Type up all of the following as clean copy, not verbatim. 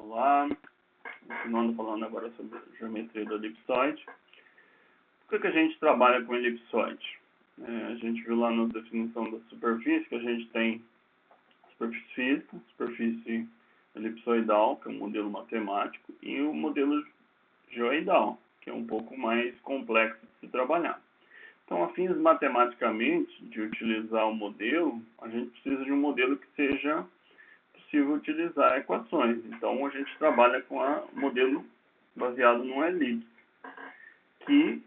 Olá, continuando falando agora sobre a geometria do elipsoide. Por que a gente trabalha com elipsoide? A gente viu lá na definição da superfície que a gente tem superfície física, superfície elipsoidal, que é um modelo matemático, e o modelo geoidal, que é um pouco mais complexo de se trabalhar. Então, a fins matematicamente de utilizar o modelo, a gente precisa de um modelo que seja possível utilizar equações. Então, a gente trabalha com um modelo baseado numa elipse, que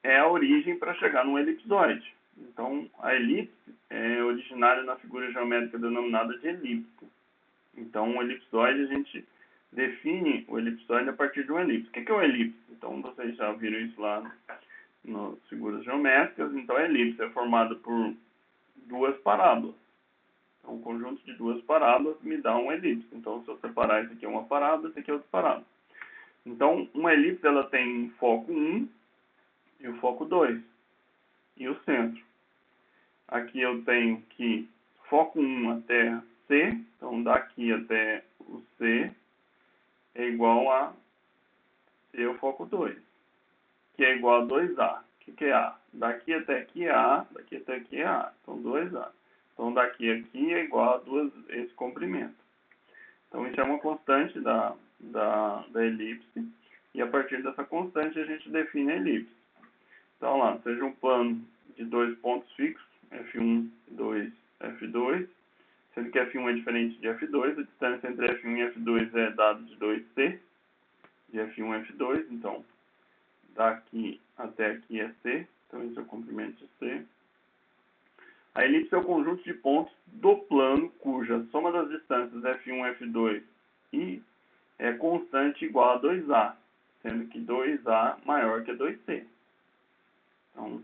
é a origem para chegar num elipsoide. Então, a elipse é originária na figura geométrica denominada de elipse. Então, o elipsoide, a gente define o elipsoide a partir de uma elipse. O que é uma elipse? Então, vocês já viram isso lá nas figuras geométricas. Então, a elipse é formada por duas parábolas. Então, um conjunto de duas parábolas me dá uma elipse. Então, se eu separar, isso aqui é uma parábola, isso aqui é outra parábola. Então, uma elipse ela tem foco 1 e o foco 2 e o centro. Aqui eu tenho que foco 1 até C, então daqui até o C é igual a C o foco 2, que é igual a 2A. O que é A? Daqui até aqui é A, daqui até aqui é A, então 2A. Então daqui a aqui é igual a esse comprimento. Então isso é uma constante da elipse, e a partir dessa constante a gente define a elipse. Então lá, seja um plano de dois pontos fixos, F1, 2, F2, sendo que F1 é diferente de F2, a distância entre F1 e F2 é dada de 2C, de F1 a F2, então daqui até aqui é C, então esse é o comprimento de C. A elipse é o conjunto de pontos do plano cuja soma das distâncias F1 e F2 é constante igual a 2A, sendo que 2A maior que 2C. Então,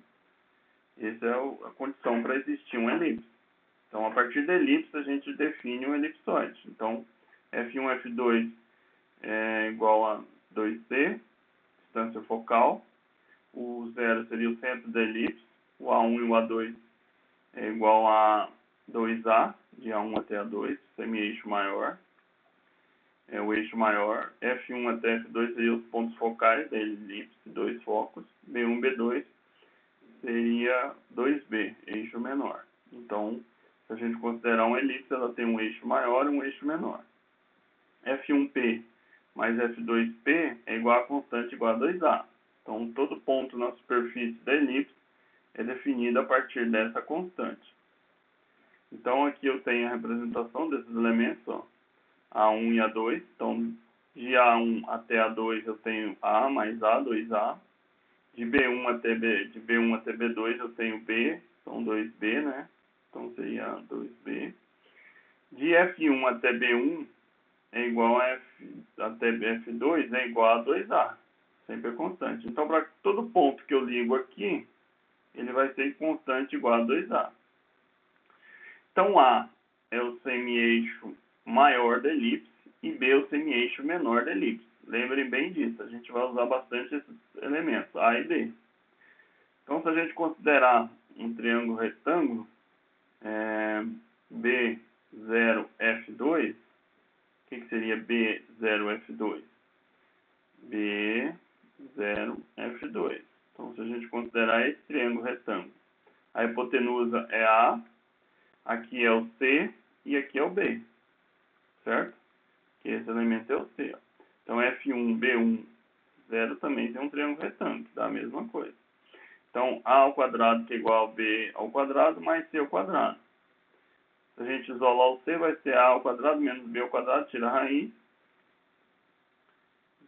essa é a condição para existir uma elipse. Então, a partir da elipse, a gente define um elipsoide. Então, F1 e F2 é igual a 2C, distância focal. O 0 seria o centro da elipse. O A1 e o A2 é igual a 2A, de A1 até A2, semi-eixo maior. É o eixo maior. F1 até F2 seriam os pontos focais da elipse, dois focos. B1 e B2 seria 2B, eixo menor. Então, se a gente considerar uma elipse, ela tem um eixo maior e um eixo menor. F1P mais F2P é igual a constante igual a 2A. Então, todo ponto na superfície da elipse é definido a partir dessa constante. Então, aqui eu tenho a representação desses elementos, ó, A1 e A2. Então, de A1 até A2 eu tenho A mais A, 2A. De B1 até B2 eu tenho B, são 2B, né? Então seria 2B. De F1 até B1 é igual a até F2 é igual a 2A, sempre é constante. Então, para todo ponto que eu ligo aqui, ele vai ser constante igual a 2A. Então, A é o semi-eixo maior da elipse e B é o semi-eixo menor da elipse. Lembrem bem disso, a gente vai usar bastante esses elementos, A e B. Então, se a gente considerar um triângulo retângulo, B0F2, o que seria B0F2? B0F2. Então, se a gente considerar esse triângulo retângulo, a hipotenusa é A, aqui é o C e aqui é o B, certo? Que esse elemento é o C. Ó. Então, F1, B1, 0 também tem um triângulo retângulo, que dá a mesma coisa. Então, A ao quadrado que é igual a B ao quadrado mais C ao quadrado. Se a gente isolar o C, vai ser A ao quadrado menos B ao quadrado, tira a raiz.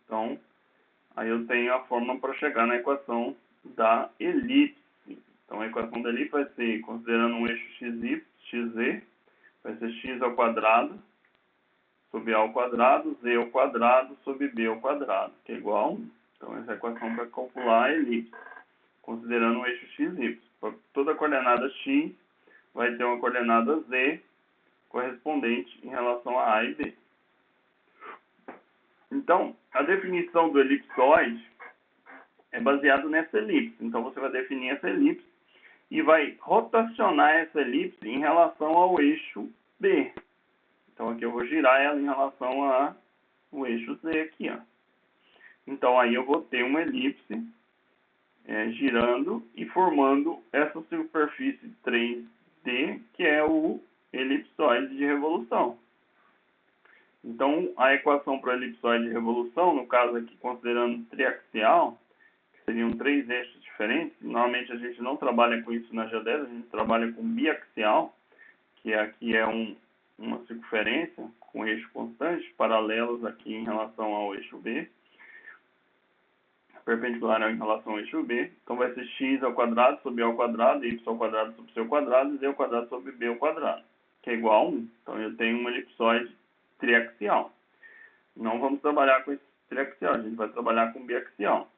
Então, aí eu tenho a fórmula para chegar na equação da elipse. Então, a equação da elipse vai ser, considerando um eixo XZ, vai ser x ao quadrado sobre A ao quadrado, Z ao quadrado sobre B ao quadrado, que é igual a 1. Então, essa é a equação para calcular a elipse, considerando um eixo XY. Toda coordenada x vai ter uma coordenada z correspondente em relação a e B. Então, a definição do elipsoide é baseada nessa elipse. Então, você vai definir essa elipse e vai rotacionar essa elipse em relação ao eixo B. Então, aqui eu vou girar ela em relação a o eixo Z aqui, ó. Então, aí eu vou ter uma elipse girando e formando essa superfície 3D, que é o elipsoide de revolução. Então, a equação para o elipsoide de revolução, no caso aqui considerando triaxial, que seriam 3 eixos diferentes, normalmente a gente não trabalha com isso na geodésia, a gente trabalha com biaxial, que aqui é uma circunferência com eixo constante, paralelos aqui em relação ao eixo B, perpendicular em relação ao eixo B. Então vai ser x ao quadrado sobre a ao quadrado, y ao quadrado sobre c ao quadrado, e z ao quadrado sobre b ao quadrado, que é igual a 1. Então eu tenho uma elipsoide triaxial. Não vamos trabalhar com esse triaxial, a gente vai trabalhar com biaxial.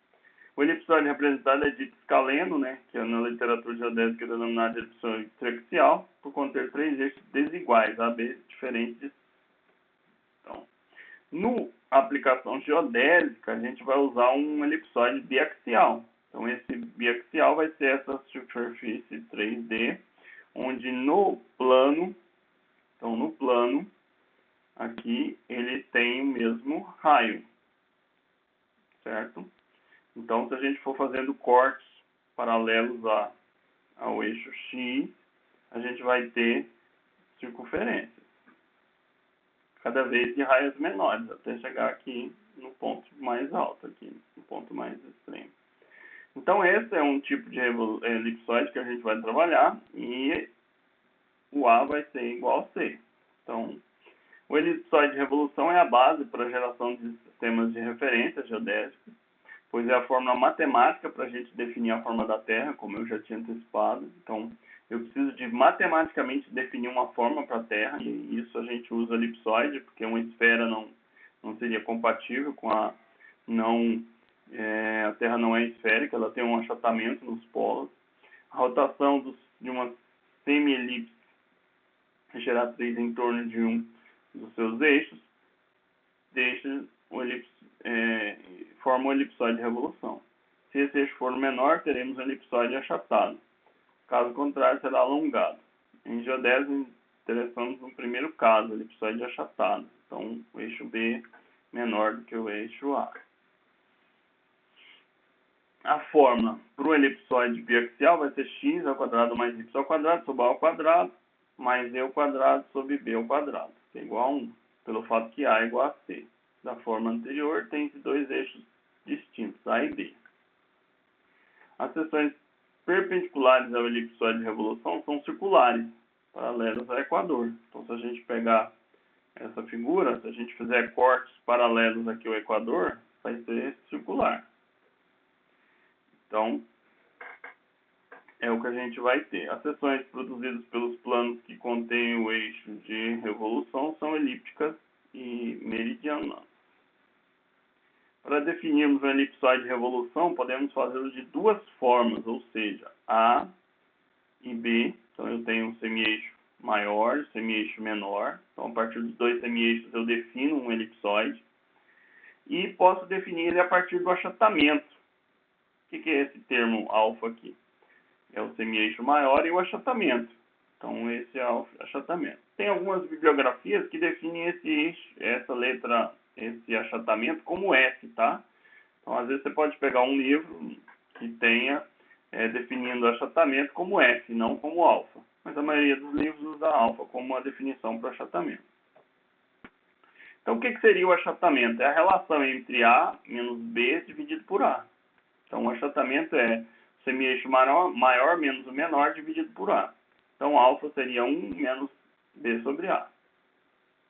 O elipsoide representado é dito escaleno, né, que é na literatura geodésica é denominado de elipsoide triaxial, por conter 3 eixos desiguais, AB diferentes. Então, no aplicação geodésica, a gente vai usar um elipsoide biaxial. Então, esse biaxial vai ser essa superfície 3D, onde no plano, aqui, ele tem o mesmo raio, certo? Então, se a gente for fazendo cortes paralelos ao eixo X, a gente vai ter circunferências, cada vez de raios menores, até chegar aqui no ponto mais alto, aqui, no ponto mais extremo. Então, esse é um tipo de elipsoide que a gente vai trabalhar, e o A vai ser igual a C. Então, o elipsoide de revolução é a base para a geração de sistemas de referência geodésicos, pois é a fórmula matemática para a gente definir a forma da Terra, como eu já tinha antecipado. Então, eu preciso de matematicamente definir uma forma para a Terra, e isso a gente usa elipsoide, porque uma esfera não seria compatível com a Terra não é esférica, ela tem um achatamento nos polos. A rotação de uma semi-elipse geratriz em torno de um dos seus eixos forma o elipsoide de revolução. Se esse eixo for menor, teremos um elipsoide achatado. Caso contrário, será alongado. Em geodésia, interessamos no primeiro caso, elipsoide achatado. Então, o eixo B menor do que o eixo A. A fórmula para o elipsoide biaxial vai ser x ao quadrado mais y ao quadrado sobre a ao quadrado mais e ao quadrado sobre b ao quadrado, que é igual a 1, pelo fato que A é igual a C. Da forma anterior, tem-se 2 eixos distintos, A e B. As seções perpendiculares ao elipsoide de revolução são circulares, paralelos ao equador. Então, se a gente pegar essa figura, se a gente fizer cortes paralelos aqui ao equador, vai ser circular. Então, é o que a gente vai ter. As seções produzidas pelos planos que contêm o eixo de revolução são elípticas e meridianas. Para definirmos o elipsoide de revolução, podemos fazê-lo de duas formas, ou seja, A e B. Então, eu tenho um semi-eixo maior e um semi-eixo menor. Então, a partir dos dois semi-eixos, eu defino um elipsoide. E posso definir ele a partir do achatamento. O que é esse termo alfa aqui? É o semi-eixo maior e o achatamento. Então, esse é o achatamento. Tem algumas bibliografias que definem esse achatamento como F, tá? Então, às vezes você pode pegar um livro que tenha definindo o achatamento como F, não como alfa. Mas a maioria dos livros usa alfa como uma definição para achatamento. Então, o que seria o achatamento? É a relação entre A menos B dividido por A. Então, o achatamento é o semi-eixo maior menos o menor dividido por A. Então, alfa seria 1 menos B sobre A.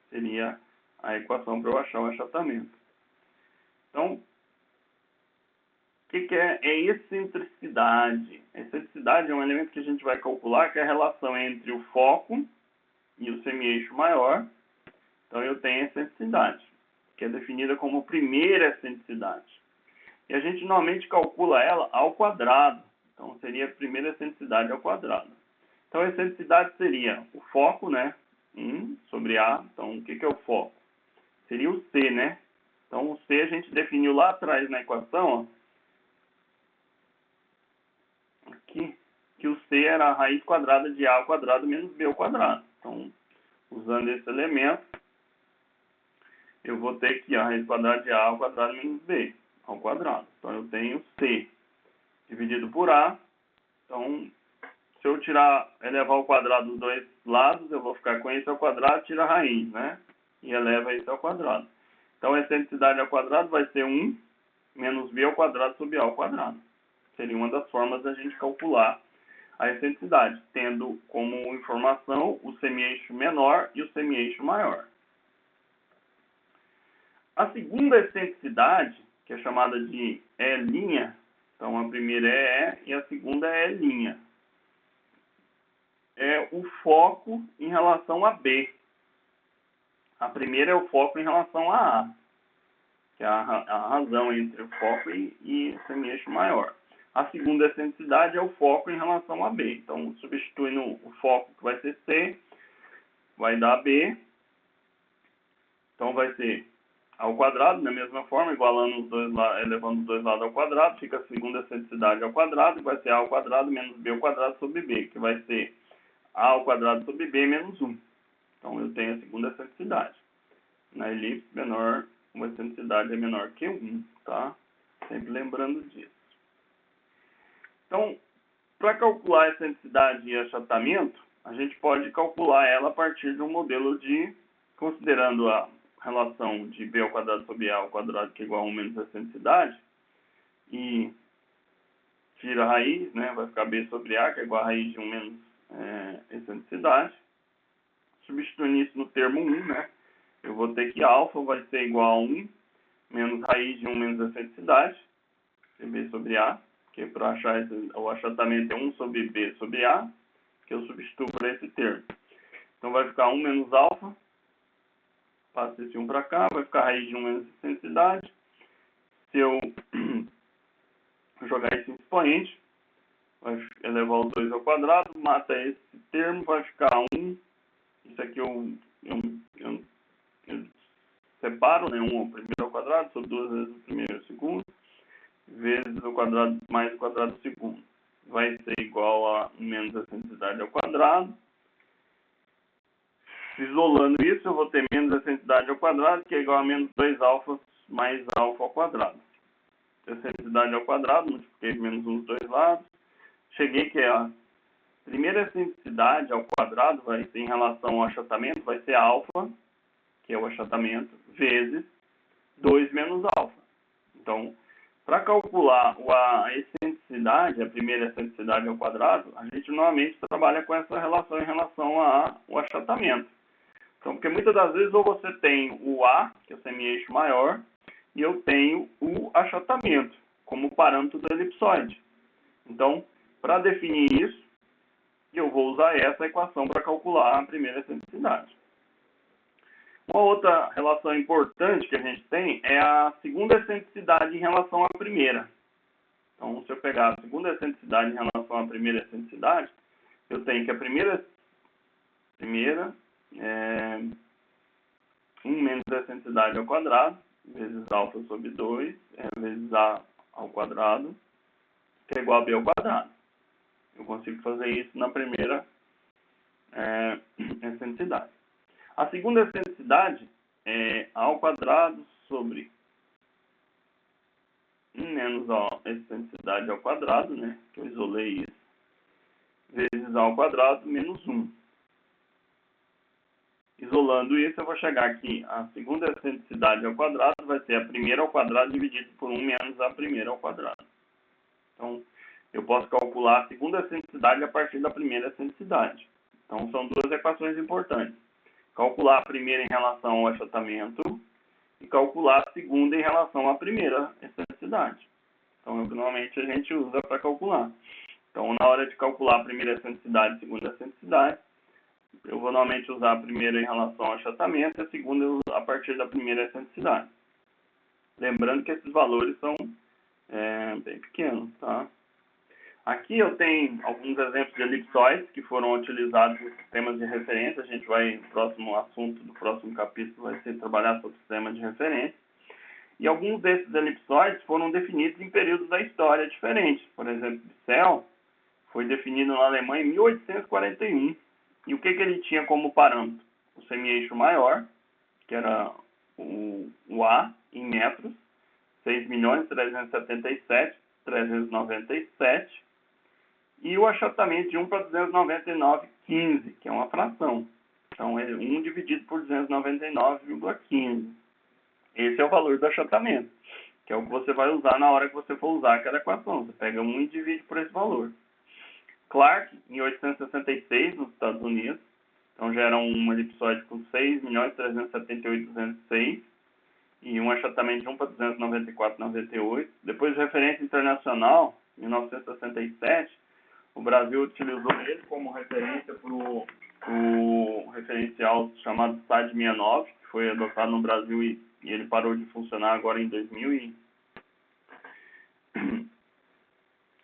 Seria a equação para eu achar o achatamento. Então, o que é excentricidade? A excentricidade é um elemento que a gente vai calcular, que é a relação entre o foco e o semi-eixo maior. Então, eu tenho a excentricidade, que é definida como primeira excentricidade. E a gente normalmente calcula ela ao quadrado. Então, seria a primeira excentricidade ao quadrado. Então, a excentricidade seria o foco, né? 1 sobre A. Então, o que é o foco? Seria o C, né? Então, o C a gente definiu lá atrás na equação, ó, aqui, que o C era a raiz quadrada de A ao quadrado menos B ao quadrado. Então, usando esse elemento, eu vou ter aqui a raiz quadrada de A ao quadrado menos B ao quadrado. Então, eu tenho C dividido por A. Então, se eu elevar ao quadrado dos dois lados, eu vou ficar com isso ao quadrado, tira a raiz, né? E eleva isso ao quadrado. Então, a excentricidade ao quadrado vai ser 1 menos B ao quadrado sobre A ao quadrado. Seria uma das formas da gente calcular a excentricidade, tendo como informação o semi-eixo menor e o semi-eixo maior. A segunda excentricidade, que é chamada de E', então a primeira é E e a segunda é E', é o foco em relação a B. A primeira é o foco em relação a A, que é a razão entre o foco e o semi-eixo maior. A segunda excentricidade é o foco em relação a B. Então, substituindo o foco, que vai ser C, vai dar B. Então, vai ser A ao quadrado, da mesma forma, igualando os dois lados, elevando os dois lados ao quadrado, fica a segunda excentricidade ao quadrado, e vai ser A ao quadrado menos B ao quadrado sobre B, que vai ser A ao quadrado sobre B menos 1. Então, eu tenho a segunda excentricidade. Na elipse, uma excentricidade é menor que 1, tá? Sempre lembrando disso. Então, para calcular a excentricidade e achatamento, a gente pode calcular ela a partir de um modelo considerando a relação de B ao quadrado sobre A ao quadrado, que é igual a 1 menos a excentricidade, e tira a raiz, né? Vai ficar B sobre A, que é igual a raiz de 1 menos excentricidade. Substituindo isso no termo 1, né? Eu vou ter que alfa vai ser igual a 1 menos raiz de 1 menos a excentricidade, que é B sobre A, que para achar o achatamento é 1 sobre B sobre A, que eu substituo para esse termo. Então, vai ficar 1 menos alfa, passa esse 1 para cá, vai ficar raiz de 1 menos excentricidade. Se eu jogar esse expoente, vai elevar os 2 ao quadrado, mata esse termo, vai ficar 1. Isso aqui eu separo, né? 1 ao primeiro ao quadrado, sobre 2 vezes o primeiro e o segundo, vezes o quadrado mais o quadrado do segundo. Vai ser igual a menos a excentricidade ao quadrado. Isolando isso, eu vou ter menos a excentricidade ao quadrado, que é igual a menos 2 alfa mais alfa ao quadrado. Excentricidade ao quadrado, multipliquei menos 1 dos dois lados. Cheguei que a primeira excentricidade ao quadrado vai ser em relação ao achatamento, vai ser alfa, que é o achatamento, vezes 2 menos alfa. Então, para calcular a excentricidade, a primeira excentricidade ao quadrado, a gente normalmente trabalha com essa relação em relação ao achatamento. Então, porque muitas das vezes ou você tem o A, que é o semi-eixo maior, e eu tenho o achatamento como parâmetro do elipsoide. Então, para definir isso, eu vou usar essa equação para calcular a primeira excentricidade. Uma outra relação importante que a gente tem é a segunda excentricidade em relação à primeira. Então, se eu pegar a segunda excentricidade em relação à primeira excentricidade, eu tenho que a primeira é 1 menos a excentricidade ao quadrado, vezes alfa sobre 2, vezes A ao quadrado, que é igual a B ao quadrado. Eu consigo fazer isso na primeira excentricidade. A segunda excentricidade é A ao quadrado sobre 1 menos a excentricidade ao quadrado, né? Que eu isolei isso, vezes A ao quadrado menos 1. Isolando isso, eu vou chegar aqui. A segunda excentricidade ao quadrado vai ser a primeira ao quadrado dividido por 1 menos a primeira ao quadrado. Então, eu posso calcular a segunda excentricidade a partir da primeira excentricidade. Então, são duas equações importantes. Calcular a primeira em relação ao achatamento e calcular a segunda em relação à primeira excentricidade. Então, normalmente a gente usa para calcular. Então, na hora de calcular a primeira excentricidade e a segunda excentricidade, eu vou normalmente usar a primeira em relação ao achatamento e a segunda a partir da primeira excentricidade. Lembrando que esses valores são bem pequenos, tá? Aqui eu tenho alguns exemplos de elipsoides que foram utilizados em sistemas de referência. A gente vai, o próximo assunto do próximo capítulo vai ser trabalhar sobre sistemas de referência. E alguns desses elipsoides foram definidos em períodos da história diferentes. Por exemplo, Bissell foi definido na Alemanha em 1841. E o que ele tinha como parâmetro? O semi-eixo maior, que era o A em metros, 6.377.397, e o achatamento de 1 para 299,15, que é uma fração. Então, é 1 dividido por 299,15. Esse é o valor do achatamento, que é o que você vai usar na hora que você for usar aquela equação. Você pega 1 e divide por esse valor. Clark, em 1866, nos Estados Unidos, então gera um elipsoide com 6.378.206 e um achatamento de 1 para 294,98. Depois de referência internacional, em 1967, o Brasil utilizou ele como referência para o referencial chamado SAD 69, que foi adotado no Brasil e ele parou de funcionar agora em 2000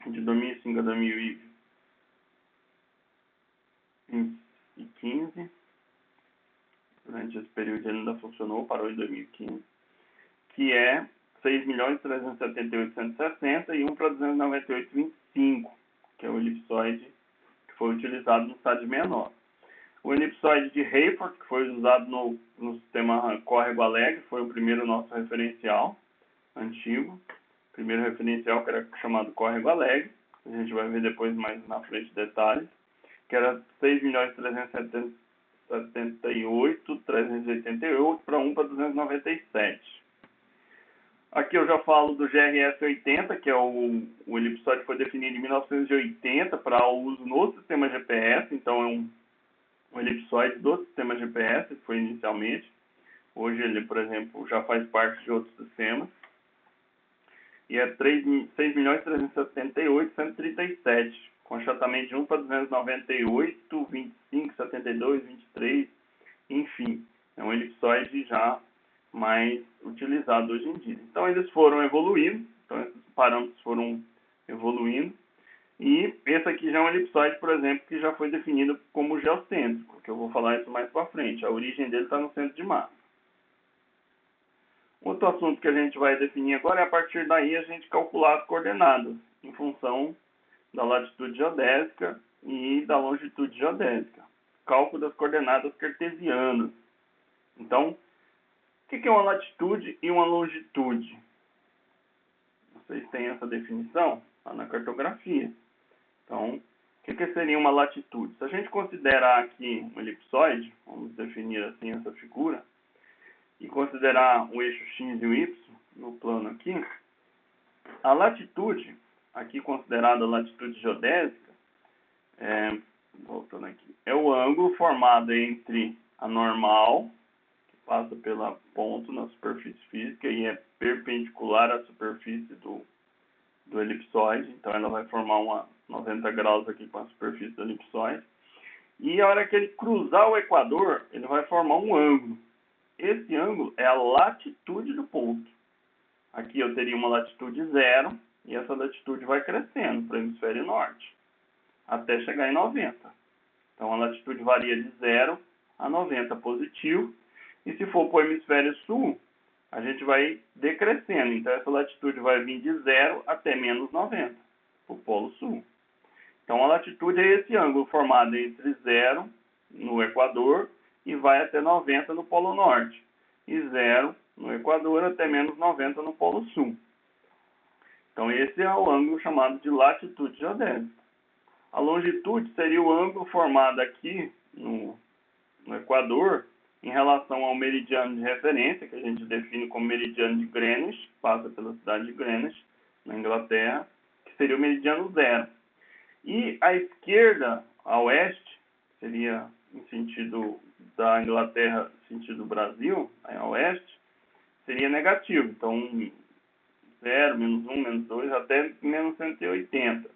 de 2005 a 2015. Durante esse período ele ainda funcionou, parou em 2015, que é 6.378.160 e 1 para 298,25, que é o elipsoide que foi utilizado no SAD 69. O elipsoide de Hayford, que foi usado no sistema Córrego-Alegre, foi o primeiro nosso referencial antigo. O primeiro referencial que era chamado Córrego-Alegre, a gente vai ver depois mais na frente detalhes, que era 6.378.388 para 1 para 297. Aqui eu já falo do GRS 80, que é o elipsoide que foi definido em 1980 para o uso no sistema GPS, então é um elipsoide do sistema GPS, que foi inicialmente. Hoje ele, por exemplo, já faz parte de outros sistemas. E é 6.378.137, com achatamento de 1 para 298, 25, 72, 23, enfim. É um elipsoide já mais utilizado hoje em dia. Então eles foram evoluindo, então esses parâmetros foram evoluindo. E esse aqui já é um elipsoide, por exemplo, que já foi definido como geocêntrico, que eu vou falar isso mais para frente. A origem dele está no centro de massa. Outro assunto que a gente vai definir agora é a partir daí a gente calcular as coordenadas em função da latitude geodésica e da longitude geodésica. Cálculo das coordenadas cartesianas. Então, o que é uma latitude e uma longitude? Vocês têm essa definição lá na cartografia. Então, o que seria uma latitude? Se a gente considerar aqui um elipsoide, vamos definir assim essa figura, e considerar o eixo X e o Y no plano aqui, a latitude, aqui considerada a latitude geodésica, voltando aqui, é o ângulo formado entre a normal, que passa pela ponto na superfície física e é perpendicular à superfície do elipsoide, então ela vai formar uma 90 graus aqui com a superfície do elipsoide, e a hora que ele cruzar o equador, ele vai formar um ângulo. Esse ângulo é a latitude do ponto. Aqui eu teria uma latitude 0, e essa latitude vai crescendo para o hemisfério norte, até chegar em 90. Então a latitude varia de 0 a 90 positivo, e se for para o hemisfério sul, a gente vai decrescendo. Então essa latitude vai vir de 0 até menos 90, para o polo sul. Então a latitude é esse ângulo formado entre 0 no equador e vai até 90 no polo norte, e 0 no equador até menos 90 no polo sul. Então esse é o ângulo chamado de latitude geodésica. A longitude seria o ângulo formado aqui no equador em relação ao meridiano de referência, que a gente define como meridiano de Greenwich, passa pela cidade de Greenwich, na Inglaterra, que seria o meridiano 0. E à esquerda, a oeste, seria em sentido da Inglaterra, sentido Brasil, a oeste, seria negativo. Então, 0, menos 1, menos 2, até menos 180.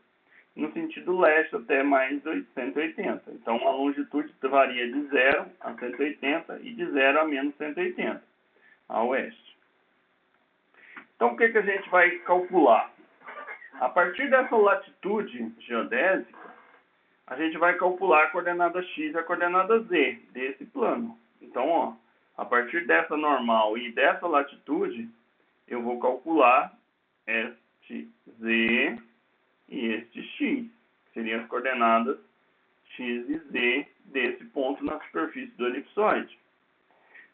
No sentido leste, até mais 180. Então, a longitude varia de 0 a 180 e de 0 a menos 180, a oeste. Então, o que a gente vai calcular? A partir dessa latitude geodésica, a gente vai calcular a coordenada X e a coordenada Z desse plano. Então, ó, a partir dessa normal e dessa latitude, eu vou calcular este Z e este X, que seriam as coordenadas X e Z desse ponto na superfície do elipsoide.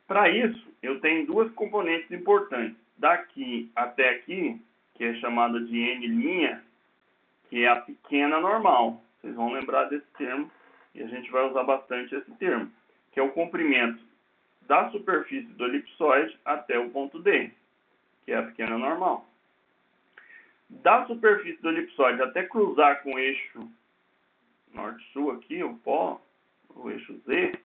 Para isso, eu tenho duas componentes importantes. Daqui até aqui, que é chamada de N', que é a pequena normal. Vocês vão lembrar desse termo e a gente vai usar bastante esse termo, que é o comprimento da superfície do elipsoide até o ponto D, que é a pequena normal. Da superfície do elipsoide até cruzar com o eixo norte-sul aqui, o eixo Z,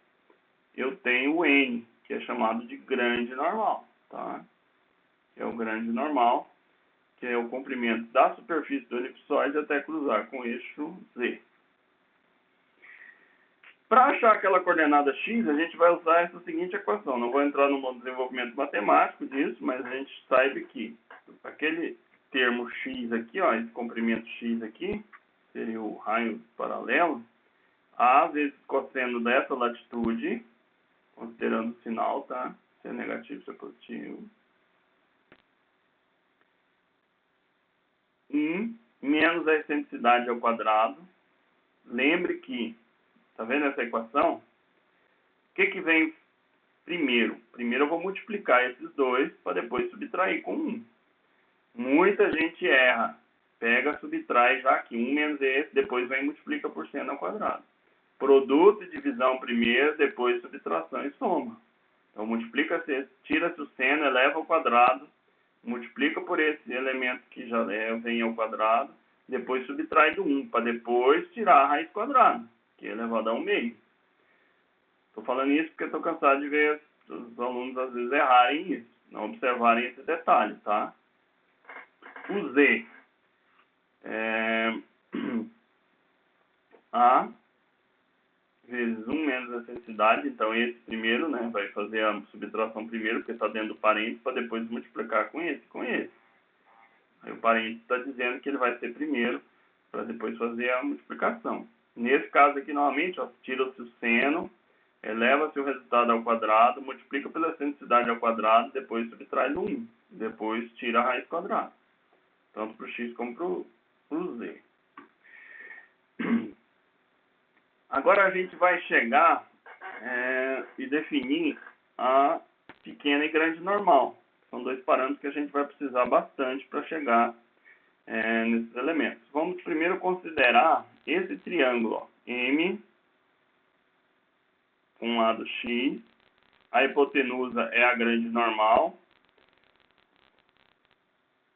eu tenho o N, que é chamado de grande normal, tá? Que é o grande normal, que é o comprimento da superfície do elipsoide até cruzar com o eixo Z. Para achar aquela coordenada x, a gente vai usar essa seguinte equação. Não vou entrar no desenvolvimento matemático disso, mas a gente sabe que aquele termo x aqui, ó, esse comprimento x aqui, seria o raio paralelo, a vezes cosseno dessa latitude, considerando o sinal, tá? Se é negativo, se é positivo. 1 menos a excentricidade ao quadrado. Lembre que, tá vendo essa equação? O que vem primeiro? Primeiro eu vou multiplicar esses dois para depois subtrair com 1. Muita gente erra. Pega, subtrai já aqui. 1 menos esse, depois vem e multiplica por seno ao quadrado. Produto e divisão primeiro, depois subtração e soma. Então, multiplica-se, tira-se o seno, eleva ao quadrado, multiplica por esse elemento que já vem ao quadrado, depois subtrai do 1, para depois tirar a raiz quadrada, que é elevado a 1/2. Estou falando isso porque estou cansado de ver os alunos às vezes errarem isso, não observarem esse detalhe, tá? O Z é A vezes 1 menos a excentricidade, então esse primeiro, né, vai fazer a subtração primeiro, porque está dentro do parênteses, para depois multiplicar com esse, Aí o parênteses está dizendo que ele vai ser primeiro, para depois fazer a multiplicação. Nesse caso aqui, novamente, tira-se o seno, eleva-se o resultado ao quadrado, multiplica pela excentricidade ao quadrado, depois subtrai do 1, depois tira a raiz quadrada, tanto para o x como para o z. Agora a gente vai chegar e definir a pequena e grande normal. São dois parâmetros que a gente vai precisar bastante para chegar nesses elementos. Vamos primeiro considerar esse triângulo, ó, M, com um lado X, a hipotenusa é a grande normal,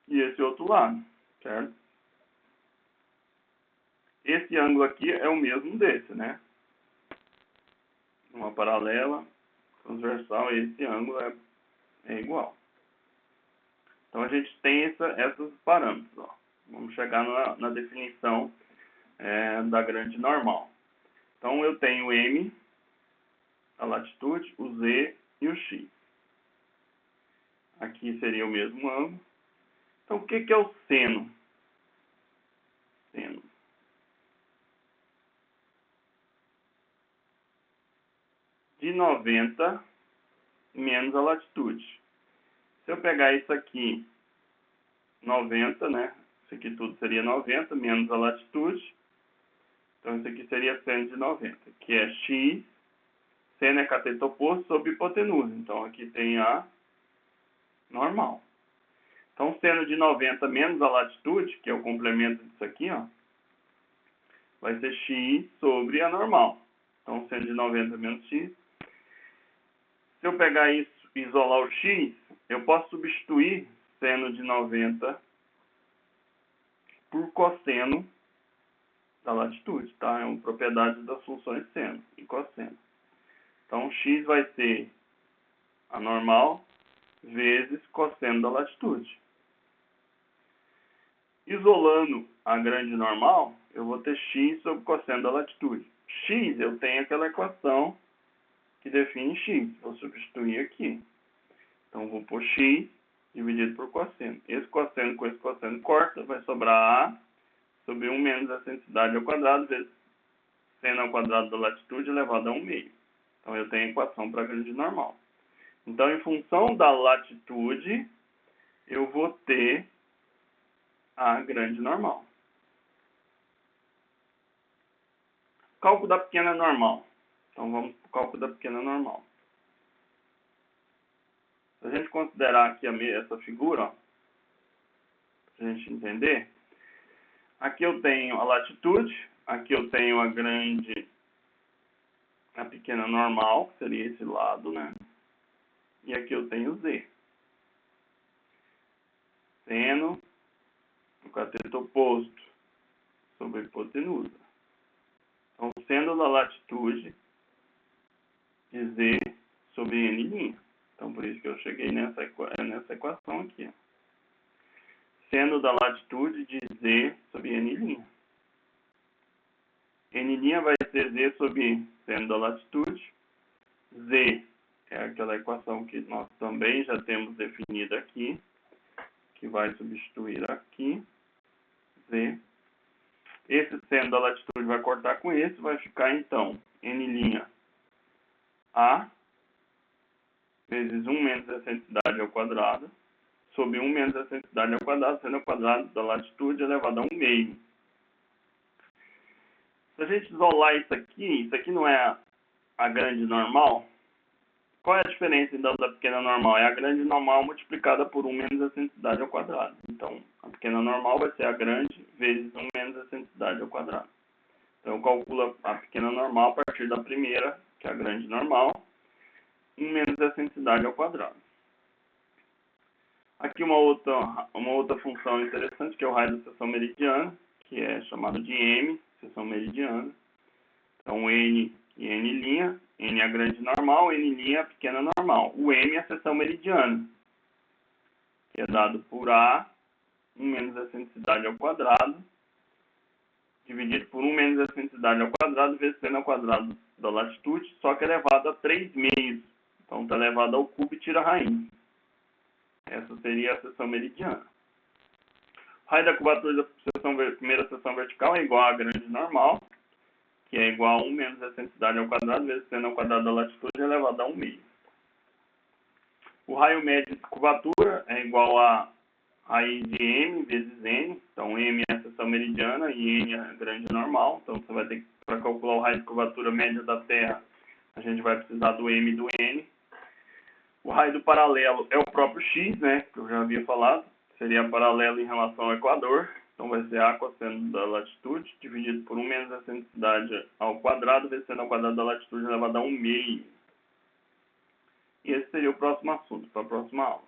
e esse outro lado, certo? Esse ângulo aqui é o mesmo desse, né? Uma paralela, transversal, esse ângulo é igual. Então, a gente tem esses parâmetros, ó. Vamos chegar na definição da grande normal. Então, eu tenho o M, a latitude, o Z e o X. Aqui seria o mesmo ângulo. Então, o que é o seno? Seno. De 90 menos a latitude. Se eu pegar isso aqui, 90, né? Isso aqui tudo seria 90 menos a latitude. Então, isso aqui seria seno de 90, que é x, seno é cateto oposto sobre hipotenusa. Então, aqui tem a normal. Então, seno de 90 menos a latitude, que é o complemento disso aqui, ó, vai ser x sobre a normal. Então, seno de 90 menos x. Se eu pegar isso e isolar o x, eu posso substituir seno de 90 por cosseno da latitude, tá? É uma propriedade das funções seno e cosseno. Então, x vai ser a normal vezes cosseno da latitude. Isolando a grande normal, eu vou ter x sobre cosseno da latitude. X, eu tenho aquela equação que define x. Vou substituir aqui. Então, vou pôr x dividido por cosseno. Esse cosseno com esse cosseno corta, vai sobrar a sobre 1 menos a excentricidade ao quadrado vezes seno ao quadrado da latitude elevado a 1/2. Então, eu tenho a equação para a grande normal. Então, em função da latitude, eu vou ter a grande normal. Cálculo da pequena normal. Então, vamos para o cálculo da pequena normal. Se a gente considerar aqui essa figura, para a gente entender, aqui eu tenho a latitude, aqui eu tenho a pequena normal, que seria esse lado, né? E aqui eu tenho Z. Seno do cateto oposto sobre a hipotenusa. Então, seno da latitude de Z sobre N'. Então, por isso que eu cheguei nessa equação aqui. Seno da latitude de Z sobre N'. N' vai ser Z sobre seno da latitude. Z é aquela equação que nós também já temos definida aqui, que vai substituir aqui, Z. Esse seno da latitude vai cortar com esse, vai ficar então N' A vezes 1 menos a excentricidade ao quadrado, sobre 1 menos a excentricidade ao quadrado, seno ao quadrado da latitude elevado a 1 meio. Se a gente isolar isso aqui não é a grande normal. Qual é a diferença então da pequena normal? É a grande normal multiplicada por 1 menos a excentricidade ao quadrado. Então, a pequena normal vai ser a grande vezes 1 menos a excentricidade ao quadrado. Então, eu calculo a pequena normal a partir da primeira, que é a grande normal, 1 menos a excentricidade ao quadrado. Aqui uma outra função interessante, que é o raio da seção meridiana, que é chamado de M, seção meridiana. Então, N e N', N é a grande normal, N' é a pequena normal. O M é a seção meridiana, que é dado por A, 1 menos a excentricidade ao quadrado, dividido por 1 menos a excentricidade ao quadrado, vezes seno ao quadrado da latitude, só que é elevado a 3 meios. Então, está elevado ao cubo e tira a raiz. Essa seria a seção meridiana. O raio da curvatura da primeira seção vertical é igual à grande normal, que é igual a 1 menos a excentricidade ao quadrado, vezes seno ao quadrado da latitude elevado a 1 meio. O raio médio de curvatura é igual a raiz de M vezes N. Então, M é a seção meridiana e N é a grande normal. Então, você vai ter que, para calcular o raio de curvatura média da Terra, a gente vai precisar do M e do N. O raio do paralelo é o próprio X, né, que eu já havia falado. Seria paralelo em relação ao Equador. Então, vai ser A cosseno da latitude, dividido por 1 menos a excentricidade ao quadrado, vezes seno ao quadrado da latitude elevado a 1 meio. E esse seria o próximo assunto, para a próxima aula.